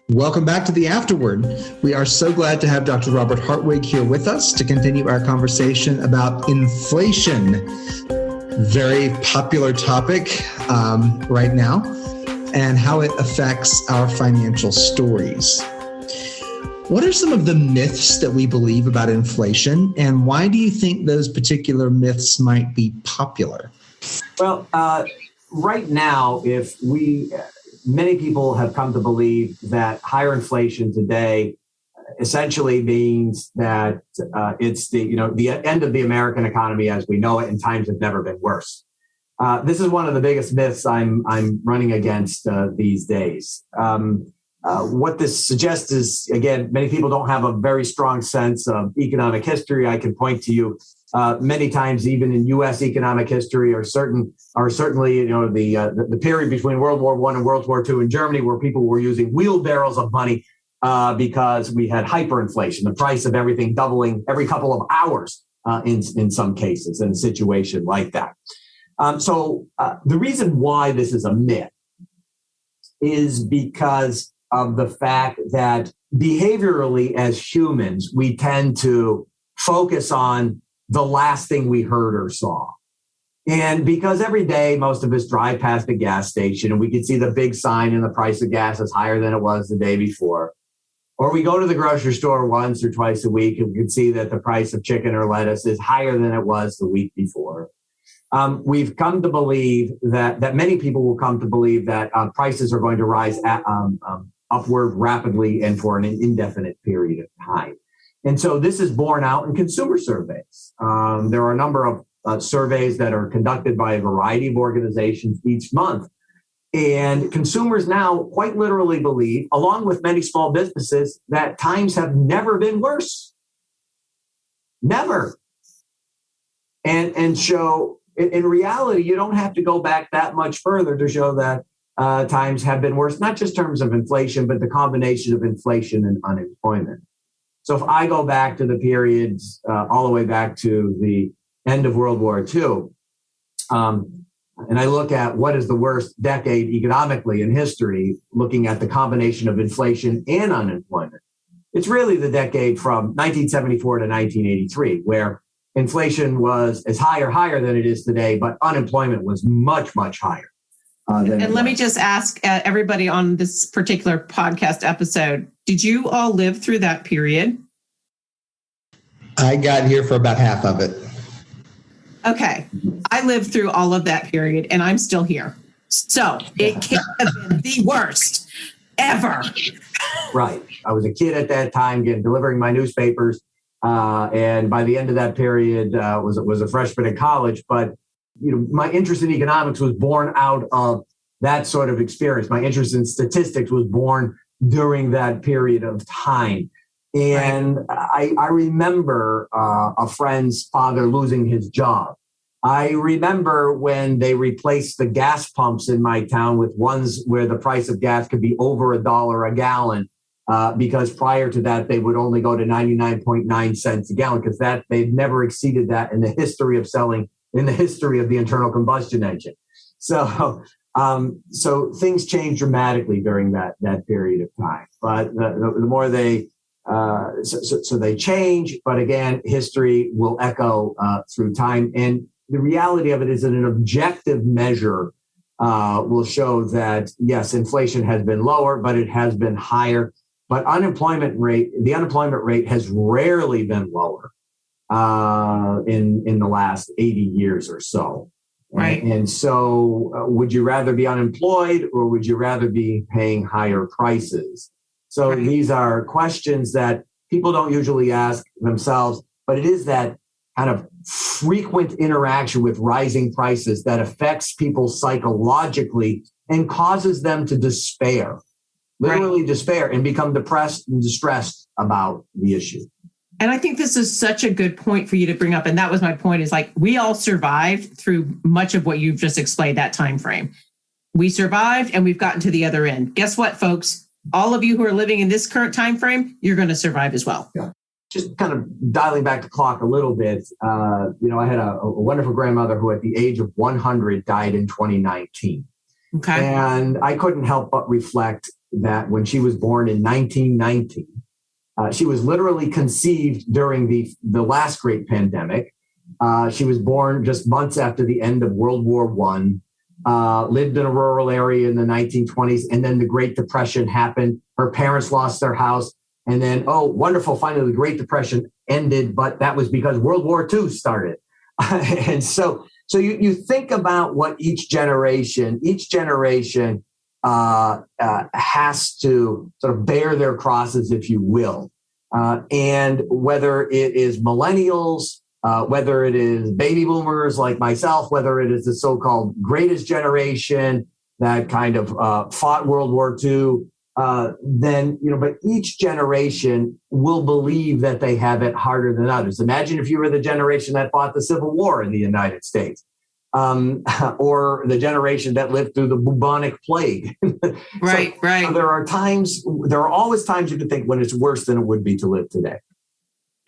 Welcome back to the Afterword. We are so glad to have Dr. Robert Hartwig here with us to continue our conversation about inflation. Very popular topic right now, and how it affects our financial stories. What are some of the myths that we believe about inflation, and why do you think those particular myths might be popular? Well, right now, many people have come to believe that higher inflation today essentially means that it's the end of the American economy as we know it, and times have never been worse. This is one of the biggest myths I'm running against these days. What this suggests is, again, many people don't have a very strong sense of economic history. I can point to you many times, even in U.S. economic history, or certainly, the period between World War I and World War II in Germany, where people were using wheelbarrows of money because we had hyperinflation, the price of everything doubling every couple of hours in some cases, in a situation like that. So the reason why this is a myth is because of the fact that behaviorally as humans, we tend to focus on the last thing we heard or saw. And because every day, most of us drive past a gas station and we can see the big sign and the price of gas is higher than it was the day before. Or we go to the grocery store once or twice a week and we can see that the price of chicken or lettuce is higher than it was the week before. We've come to believe that many people will come to believe that prices are going to rise upward rapidly and for an indefinite period of time. And so this is borne out in consumer surveys. There are a number of surveys that are conducted by a variety of organizations each month. And consumers now quite literally believe, along with many small businesses, that times have never been worse. Never. And show, in reality, you don't have to go back that much further to show that times have been worse, not just in terms of inflation, but the combination of inflation and unemployment. So if I go back to the periods all the way back to the end of World War II, and I look at what is the worst decade economically in history, looking at the combination of inflation and unemployment, it's really the decade from 1974 to 1983, where inflation was as higher than it is today, but unemployment was much, much higher. And let me just ask everybody on this particular podcast episode, did you all live through that period? I got here for about half of it. Okay. I lived through all of that period and I'm still here. So it can't have been the worst ever. Right. I was a kid at that time, delivering my newspapers. And by the end of that period, was a freshman in college. But my interest in economics was born out of that sort of experience. My interest in statistics was born during that period of time. And right. I remember a friend's father losing his job. I remember when they replaced the gas pumps in my town with ones where the price of gas could be over $1 a gallon, because prior to that, they would only go to 99.9 cents a gallon, because they'd never exceeded that in the history of selling, in the history of the internal combustion engine. So things changed dramatically during that period of time. But the more they so they change, but again, history will echo through time. And the reality of it is that an objective measure will show that, yes, inflation has been lower, but it has been higher. But the unemployment rate has rarely been lower in the last 80 years or so. Right. And so would you rather be unemployed or would you rather be paying higher prices? So right. These are questions that people don't usually ask themselves, but it is that kind of frequent interaction with rising prices that affects people psychologically and causes them to despair, literally right. despair, and become depressed and distressed about the issue. And I think this is such a good point for you to bring up. And that was my point, is like, we all survived through much of what you've just explained, that time frame. We survived and we've gotten to the other end. Guess what, folks? All of you who are living in this current time frame, you're going to survive as well. Yeah. Just kind of dialing back the clock a little bit, I had a wonderful grandmother who at the age of 100 died in 2019. Okay. And I couldn't help but reflect, that when she was born in 1919, she was literally conceived during the last great pandemic. She was born just months after the end of World War I, lived in a rural area in the 1920s, and then the Great Depression happened. Her parents lost their house, and then, oh, wonderful, finally the Great Depression ended, but that was because World War II started. And so you think about what each generation has to sort of bear their crosses, if you will. And whether it is millennials, whether it is baby boomers like myself, whether it is the so-called greatest generation that kind of fought World War II, but each generation will believe that they have it harder than others. Imagine if you were the generation that fought the Civil War in the United States, or the generation that lived through the bubonic plague. Right. So there are always times you can think when it's worse than it would be to live today.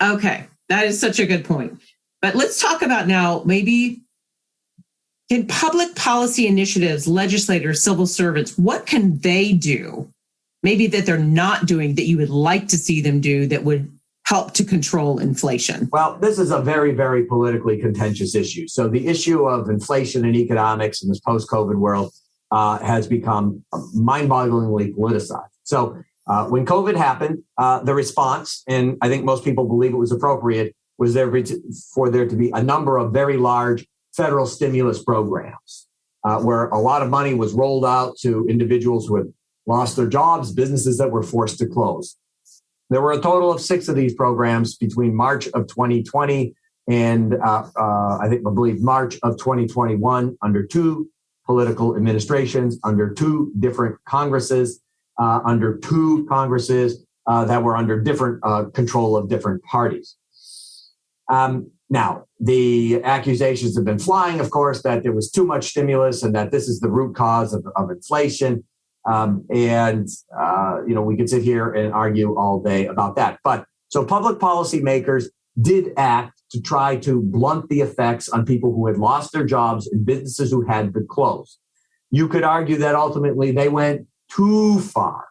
Okay, that is such a good point. But let's talk about now, maybe in public policy initiatives, legislators, civil servants, what can they do, maybe that they're not doing that you would like to see them do that would help to control inflation? Well, this is a very, very politically contentious issue. So the issue of inflation and economics in this post-COVID world has become mind-bogglingly politicized. So when COVID happened, the response, and I think most people believe it was appropriate, was for there to be a number of very large federal stimulus programs where a lot of money was rolled out to individuals who had lost their jobs, businesses that were forced to close. There were a total of 6 of these programs between March of 2020 and I believe March of 2021 under 2 political administrations, under 2 different Congresses, that were under different control of different parties. Now, the accusations have been flying, of course, that there was too much stimulus and that this is the root cause of inflation. We could sit here and argue all day about that. But so public policy makers did act to try to blunt the effects on people who had lost their jobs and businesses who had to close. You could argue that ultimately they went too far.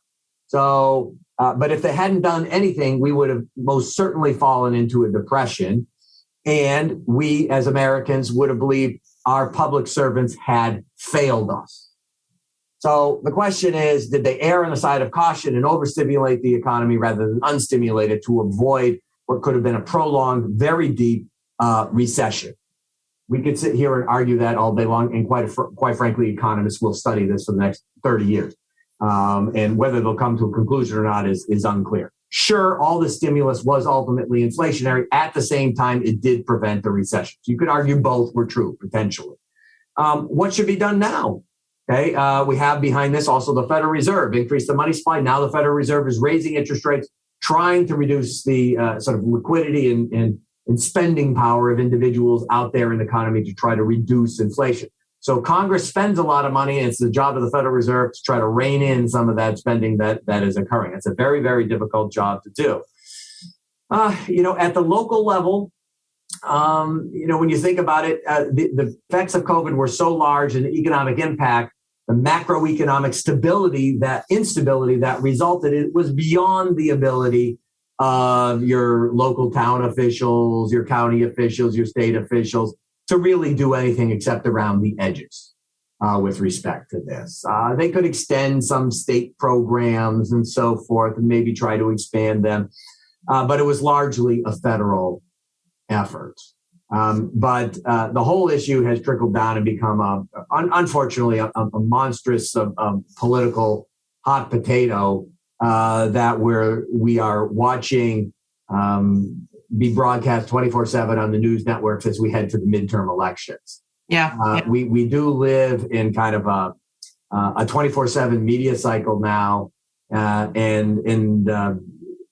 So, but if they hadn't done anything, we would have most certainly fallen into a depression. And we as Americans would have believed our public servants had failed us. So the question is, did they err on the side of caution and overstimulate the economy rather than unstimulate it to avoid what could have been a prolonged, very deep recession? We could sit here and argue that all day long, and quite frankly, economists will study this for the next 30 years. And whether they'll come to a conclusion or not is unclear. Sure, all the stimulus was ultimately inflationary. At the same time, it did prevent the recession. So you could argue both were true, potentially. What should be done now? Okay, we have behind this also the Federal Reserve increased the money supply. Now the Federal Reserve is raising interest rates, trying to reduce the sort of liquidity and spending power of individuals out there in the economy to try to reduce inflation. So Congress spends a lot of money, and it's the job of the Federal Reserve to try to rein in some of that spending that is occurring. It's a very, very difficult job to do. At the local level, when you think about it, the effects of COVID were so large and the economic impact, the macroeconomic instability that resulted, it was beyond the ability of your local town officials, your county officials, your state officials to really do anything except around the edges with respect to this. They could extend some state programs and so forth and maybe try to expand them, but it was largely a federal effort. But the whole issue has trickled down and become, unfortunately, a monstrous political hot potato that we are watching be broadcast 24/7 on the news networks as we head to the midterm elections. Yeah. We do live in kind of a 24/7 media cycle now, and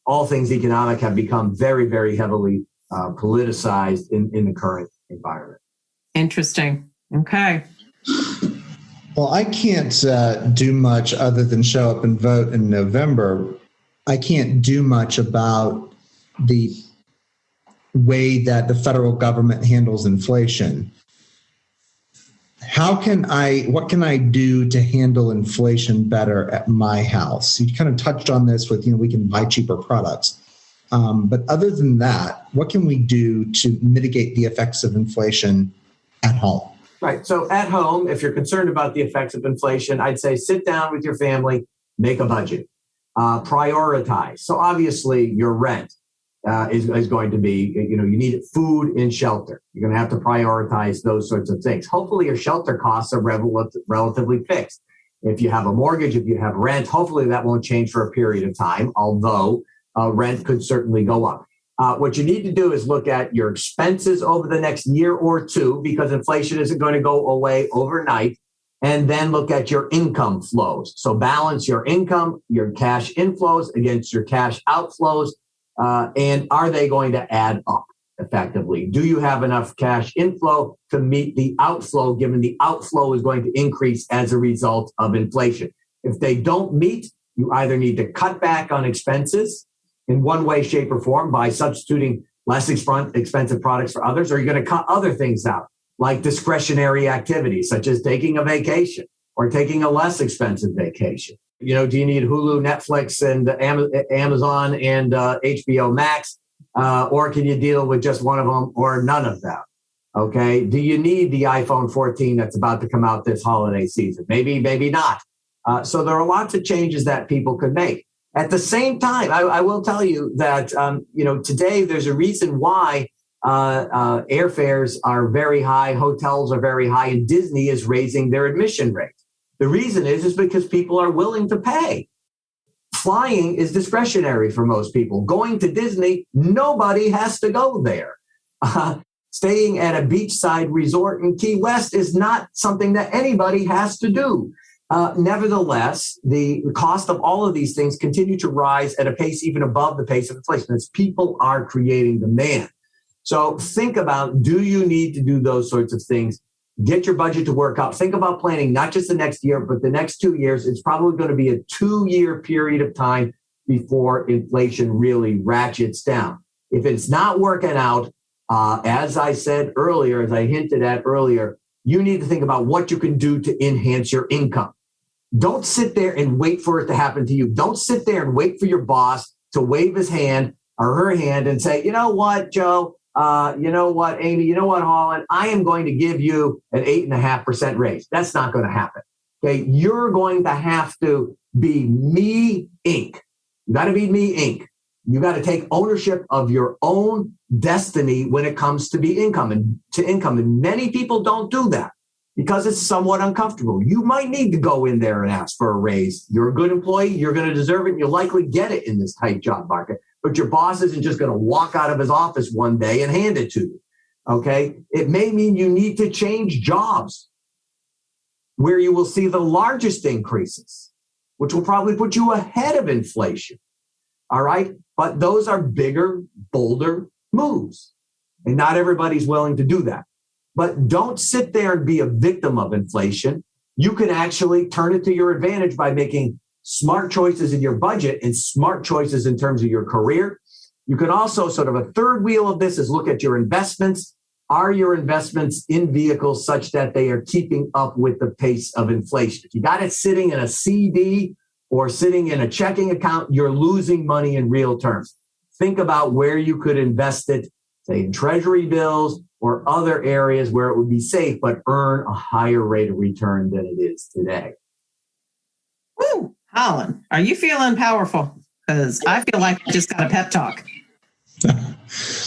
all things economic have become very, very heavily politicized in the current environment. Interesting. Okay. Well, I can't do much other than show up and vote in November. I can't do much about the way that the federal government handles inflation. what can I do to handle inflation better at my house? You kind of touched on this with, we can buy cheaper products. But other than that, what can we do to mitigate the effects of inflation at home? Right. So at home, if you're concerned about the effects of inflation, I'd say sit down with your family, make a budget, prioritize. So obviously your rent is going to be, you need food and shelter. You're going to have to prioritize those sorts of things. Hopefully your shelter costs are relatively fixed. If you have a mortgage, if you have rent, hopefully that won't change for a period of time, although rent could certainly go up. What you need to do is look at your expenses over the next year or two, because inflation isn't going to go away overnight, and then look at your income flows. So balance your income, your cash inflows against your cash outflows, and are they going to add up effectively? Do you have enough cash inflow to meet the outflow, given the outflow is going to increase as a result of inflation? If they don't meet, you either need to cut back on expenses in one way, shape, or form by substituting less expensive products for others, or you're going to cut other things out, like discretionary activities, such as taking a vacation or taking a less expensive vacation. Do you need Hulu, Netflix, and Amazon and HBO Max, or can you deal with just one of them or none of them? Okay. Do you need the iPhone 14 that's about to come out this holiday season? Maybe, maybe not. So there are lots of changes that people could make. At the same time, I will tell you that, today there's a reason why airfares are very high, hotels are very high, and Disney is raising their admission rate. The reason is because people are willing to pay. Flying is discretionary for most people. Going to Disney, nobody has to go there. Staying at a beachside resort in Key West is not something that anybody has to do. Nevertheless, the cost of all of these things continue to rise at a pace even above the pace of inflation, as people are creating demand. So think about, do you need to do those sorts of things? Get your budget to work out. Think about planning not just the next year, but the next 2 years. It's probably going to be a 2-year period of time before inflation really ratchets down. If it's not working out, as I said earlier, as I hinted at earlier, you need to think about what you can do to enhance your income. Don't sit there and wait for it to happen to you. Don't sit there and wait for your boss to wave his hand or her hand and say, you know what, Joe, you know what, Amy, you know what, Holland, I am going to give you an 8.5% raise. That's not going to happen. Okay, you're going to have to be me Inc. You got to be me Inc. You got to take ownership of your own destiny when it comes to income. And many people don't do that because it's somewhat uncomfortable. You might need to go in there and ask for a raise. You're a good employee. You're going to deserve it. And you'll likely get it in this tight job market. But your boss isn't just going to walk out of his office one day and hand it to you. Okay? It may mean you need to change jobs where you will see the largest increases, which will probably put you ahead of inflation. All right? But those are bigger, bolder moves. And not everybody's willing to do that. But don't sit there and be a victim of inflation. You can actually turn it to your advantage by making smart choices in your budget and smart choices in terms of your career. You can also, sort of a third wheel of this is look at your investments. Are your investments in vehicles such that they are keeping up with the pace of inflation? If you got it sitting in a CD or sitting in a checking account, you're losing money in real terms. Think about where you could invest it, say in treasury bills or other areas where it would be safe, but earn a higher rate of return than it is today. Woo, Holland, are you feeling powerful? Because I feel like I just got a pep talk.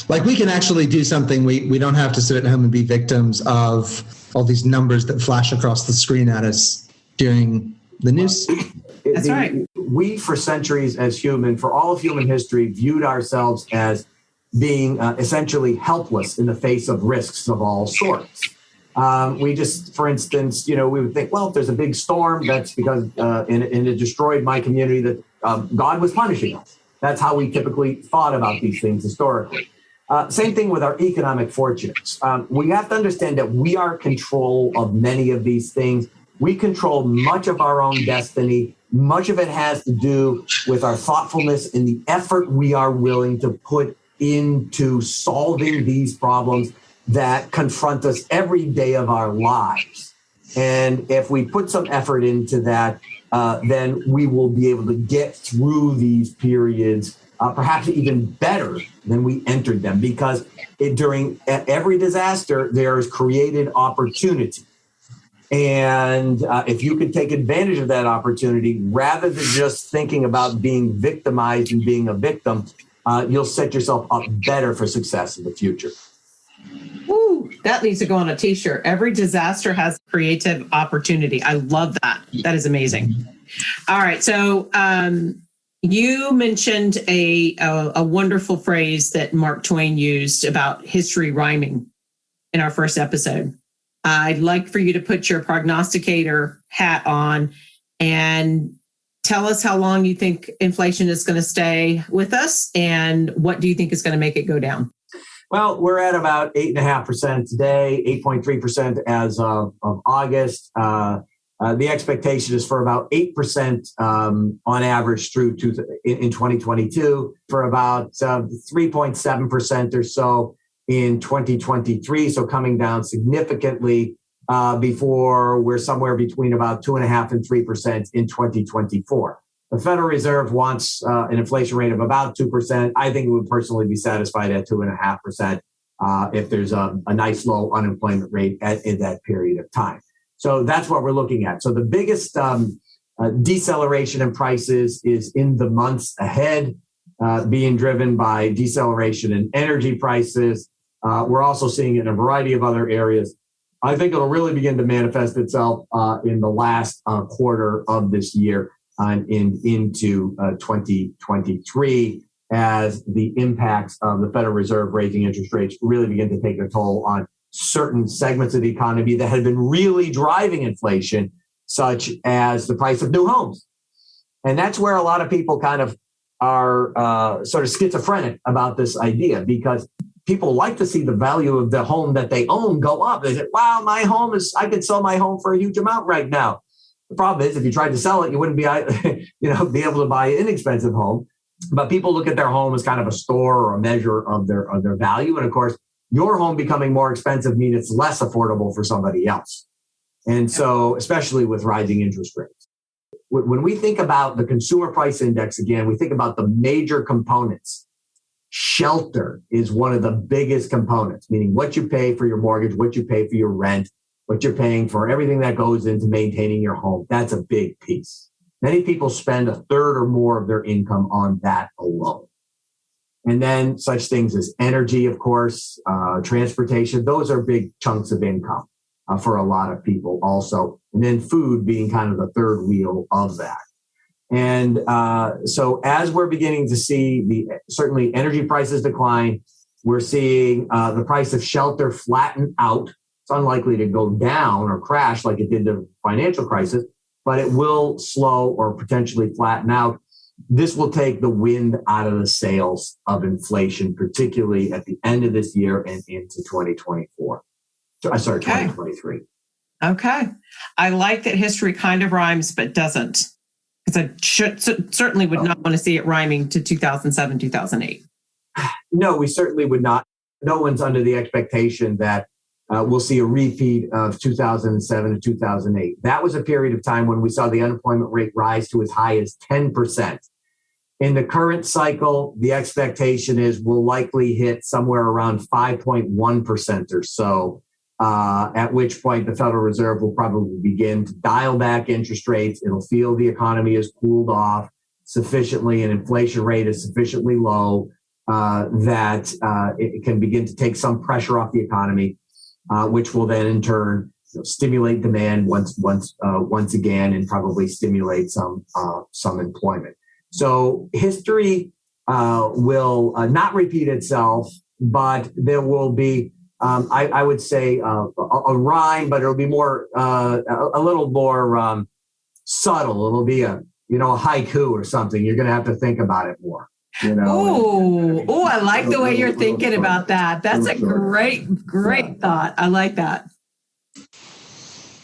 Like we can actually do something. We don't have to sit at home and be victims of all these numbers that flash across the screen at us during the news. That's right. We, for centuries as for all of human history, viewed ourselves as being essentially helpless in the face of risks of all sorts. We just, for instance, we would think, well, if there's a big storm, that's because and it destroyed my community, that God was punishing us. That's how we typically thought about these things historically. Same thing with our economic fortunes. We have to understand that we are in control of many of these things. We control much of our own destiny. Much of it has to do with our thoughtfulness and the effort we are willing to put into solving these problems that confront us every day of our lives. And if we put some effort into that, then we will be able to get through these periods perhaps even better than we entered them, because during every disaster, there is created opportunity. And if you can take advantage of that opportunity, rather than just thinking about being victimized and being a victim, you'll set yourself up better for success in the future. Ooh, that needs to go on a t-shirt. Every disaster has creative opportunity. I love that. That is amazing. All right. So you mentioned a wonderful phrase that Mark Twain used about history rhyming in our first episode. I'd like for you to put your prognosticator hat on and tell us how long you think inflation is going to stay with us, and what do you think is going to make it go down? Well, we're at about 8.5% today, 8.3% as of August. The expectation is for about 8% on average through in 2022, for about 3.7% or so in 2023. So coming down significantly before we're somewhere between about 2.5% and 3% in 2024. The Federal Reserve wants an inflation rate of about 2%. I think it would personally be satisfied at 2.5% if there's a nice low unemployment rate in that period of time. So that's what we're looking at. So the biggest deceleration in prices is in the months ahead, being driven by deceleration in energy prices. We're also seeing it in a variety of other areas. I think it'll really begin to manifest itself in the last quarter of this year and into 2023, as the impacts of the Federal Reserve raising interest rates really begin to take a toll on certain segments of the economy that had been really driving inflation, such as the price of new homes. And that's where a lot of people kind of are sort of schizophrenic about this idea, because people like to see the value of the home that they own go up. They say, wow, I could sell my home for a huge amount right now. The problem is, if you tried to sell it, you wouldn't be, be able to buy an inexpensive home. But people look at their home as kind of a store or a measure of their value. And of course, your home becoming more expensive means it's less affordable for somebody else. And so, especially with rising interest rates. When we think about the consumer price index, again, we think about the major components. Shelter is one of the biggest components, meaning what you pay for your mortgage, what you pay for your rent, what you're paying for everything that goes into maintaining your home. That's a big piece. Many people spend a third or more of their income on that alone. And then such things as energy, of course, transportation, those are big chunks of income for a lot of people also. And then food being kind of the third wheel of that. And so as we're beginning to see certainly energy prices decline, we're seeing the price of shelter flatten out. It's unlikely to go down or crash like it did the financial crisis, but it will slow or potentially flatten out. This will take the wind out of the sails of inflation, particularly at the end of this year and into 2024. 2023. Okay. I like that history kind of rhymes, but doesn't. Because I certainly would not want to see it rhyming to 2007, 2008. No, we certainly would not. No one's under the expectation that we'll see a repeat of 2007 to 2008. That was a period of time when we saw the unemployment rate rise to as high as 10%. In the current cycle, the expectation is we'll likely hit somewhere around 5.1% or so, at which point the Federal Reserve will probably begin to dial back interest rates. It'll feel the economy has cooled off sufficiently and inflation rate is sufficiently low that it can begin to take some pressure off the economy, which will then in turn stimulate demand once again and probably stimulate some employment. So history will not repeat itself, but there will be, I would say, a rhyme, but it'll be more a little more subtle. It'll be a haiku or something. You're going to have to think about it more. Oh, I like the way you're thinking about that. That's a great thought. I like that.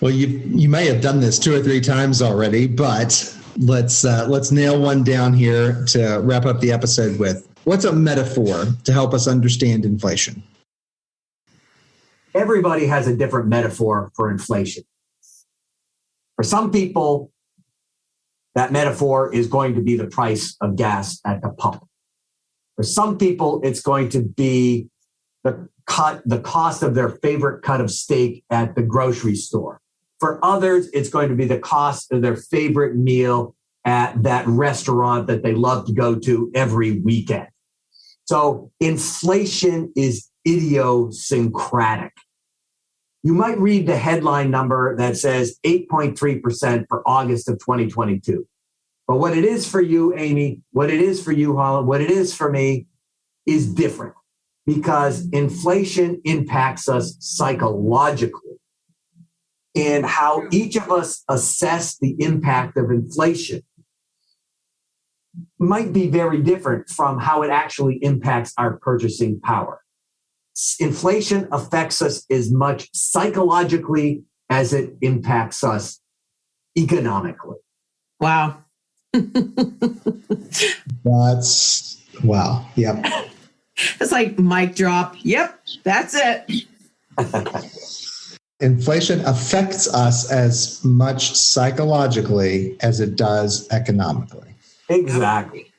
Well, you may have done this 2 or 3 times already, but let's nail one down here to wrap up the episode with. What's a metaphor to help us understand inflation? Everybody has a different metaphor for inflation. For some people, that metaphor is going to be the price of gas at the pump. For some people, it's going to be the cost of their favorite cut of steak at the grocery store. For others, it's going to be the cost of their favorite meal at that restaurant that they love to go to every weekend. So inflation is idiosyncratic. You might read the headline number that says 8.3% for August of 2022. But what it is for you, Amy, what it is for you, Holland, what it is for me is different, because inflation impacts us psychologically. And how each of us assess the impact of inflation might be very different from how it actually impacts our purchasing power. Inflation affects us as much psychologically as it impacts us economically. Wow. That's wow. Yep. It's like mic drop. Yep, that's it. Inflation affects us as much psychologically as it does economically. Exactly.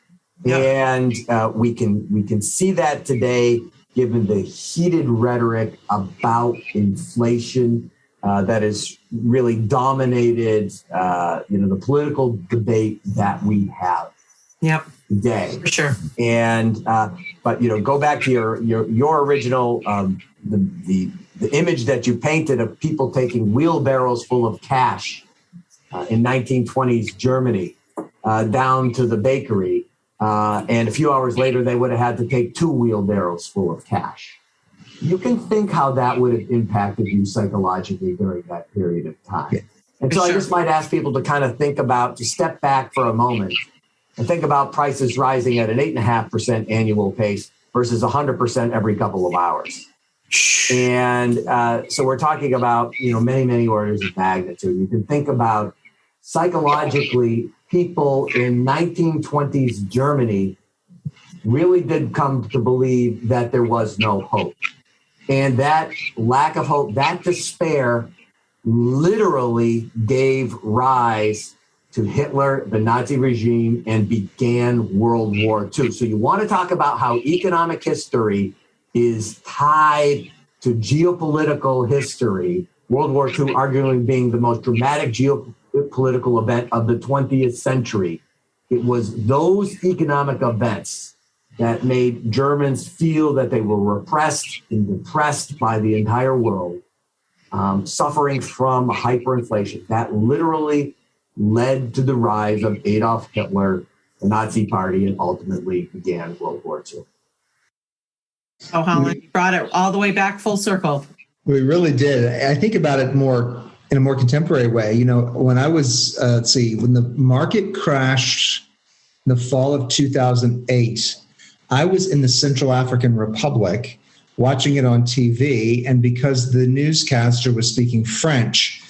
Yep. And we can see that today, given the heated rhetoric about inflation that has really dominated, the political debate that we have today. For sure. And but go back to your original the image that you painted of people taking wheelbarrows full of cash in 1920s Germany down to the bakery. And a few hours later, they would have had to take 2 wheelbarrows full of cash. You can think how that would have impacted you psychologically during that period of time. Yeah. And so I just might ask people to kind of to step back for a moment and think about prices rising at an 8.5% annual pace versus 100% every couple of hours. And so we're talking about, many, many orders of magnitude. You can think about psychologically, people in 1920s Germany really did come to believe that there was no hope. And that lack of hope, that despair literally gave rise to Hitler, the Nazi regime, and began World War II. So you want to talk about how economic history is tied to geopolitical history, World War II arguably being the most dramatic geopolitical event of the 20th century. It was those economic events that made Germans feel that they were repressed and depressed by the entire world, suffering from hyperinflation. That literally led to the rise of Adolf Hitler, the Nazi Party, and ultimately began World War II. Oh, Holland, you brought it all the way back full circle. We really did. I think about it more in a more contemporary way. When I was, when the market crashed in the fall of 2008, I was in the Central African Republic watching it on TV. And because the newscaster was speaking French,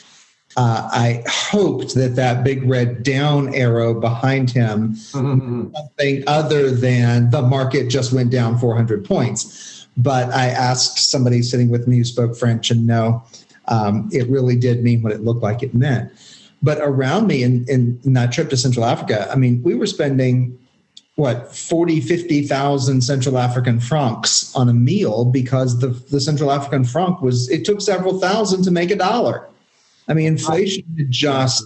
I hoped that big red down arrow behind him something other than the market just went down 400 points. But I asked somebody sitting with me who spoke French, and no, it really did mean what it looked like it meant. But around me in that trip to Central Africa, we were spending 40, 50,000 Central African francs on a meal, because the Central African franc it took several thousand to make $1. Inflation had just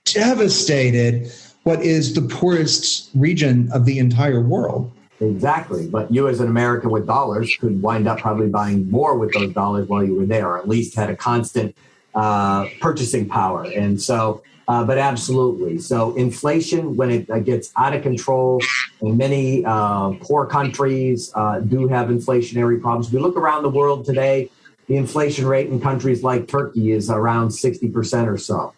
devastated what is the poorest region of the entire world. Exactly. But you as an American with dollars could wind up probably buying more with those dollars while you were there, or at least had a constant purchasing power. And so, but absolutely. So inflation, when it gets out of control, and many poor countries do have inflationary problems. We look around the world today, the inflation rate in countries like Turkey is around 60% or so.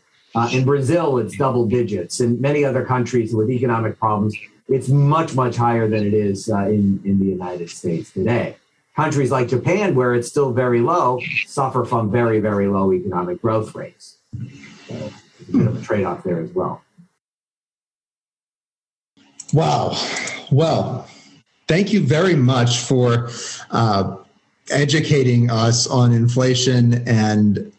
In Brazil, it's double digits. In many other countries with economic problems, it's much, much higher than it is in the United States today. Countries like Japan, where it's still very low, suffer from very, very low economic growth rates. So it's a bit of a trade-off there as well. Wow. Well, thank you very much for educating us on inflation and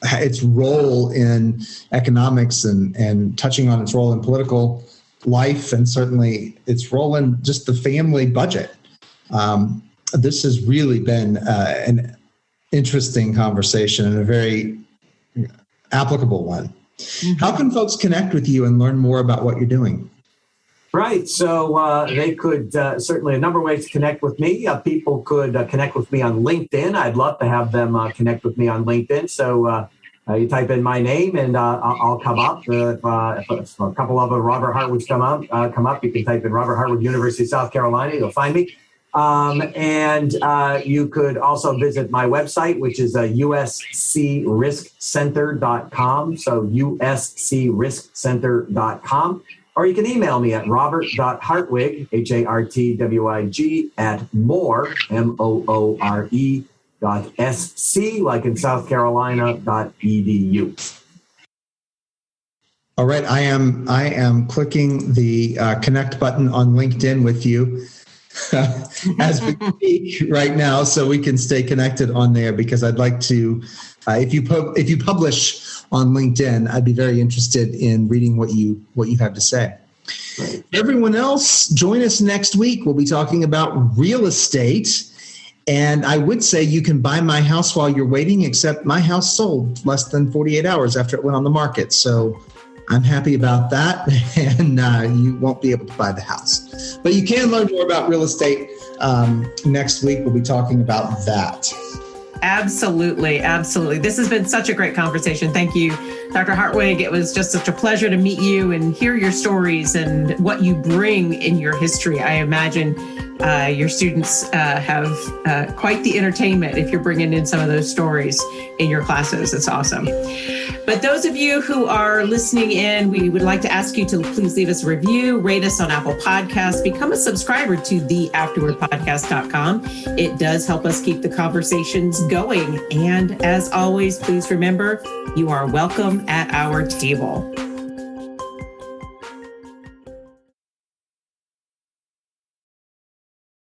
its role in economics and touching on its role in political life and certainly its role in just the family budget. This has really been an interesting conversation and a very applicable one. Mm-hmm. How can folks connect with you and learn more about what you're doing? Right. So they could certainly a number of ways to connect with me. People could connect with me on LinkedIn. I'd love to have them connect with me on LinkedIn. So you type in my name and I'll come up. If a couple of Robert Hartwigs come up, you can type in Robert Hartwig, University of South Carolina. You'll find me. And you could also visit my website, which is uscriskcenter.com. So uscriskcenter.com. Or you can email me at robert.hartwig, Hartwig, at more, moore.sc, like in South Carolina.edu. All right. I am clicking the connect button on LinkedIn with you as we speak right now, so we can stay connected on there, because I'd like to, if you publish on LinkedIn, I'd be very interested in reading what you have to say. Right. Everyone else, join us next week. We'll be talking about real estate. And I would say you can buy my house while you're waiting, except my house sold less than 48 hours after it went on the market. So I'm happy about that, and you won't be able to buy the house. But you can learn more about real estate next week. We'll be talking about that. Absolutely. Absolutely. This has been such a great conversation. Thank you, Dr. Hartwig. It was just such a pleasure to meet you and hear your stories and what you bring in your history. I imagine your students have quite the entertainment if you're bringing in some of those stories in your classes. It's awesome. But those of you who are listening in, we would like to ask you to please leave us a review, rate us on Apple Podcasts, become a subscriber to the afterwordpodcast.com. It does help us keep the conversations going. And as always, please remember, you are welcome at our table.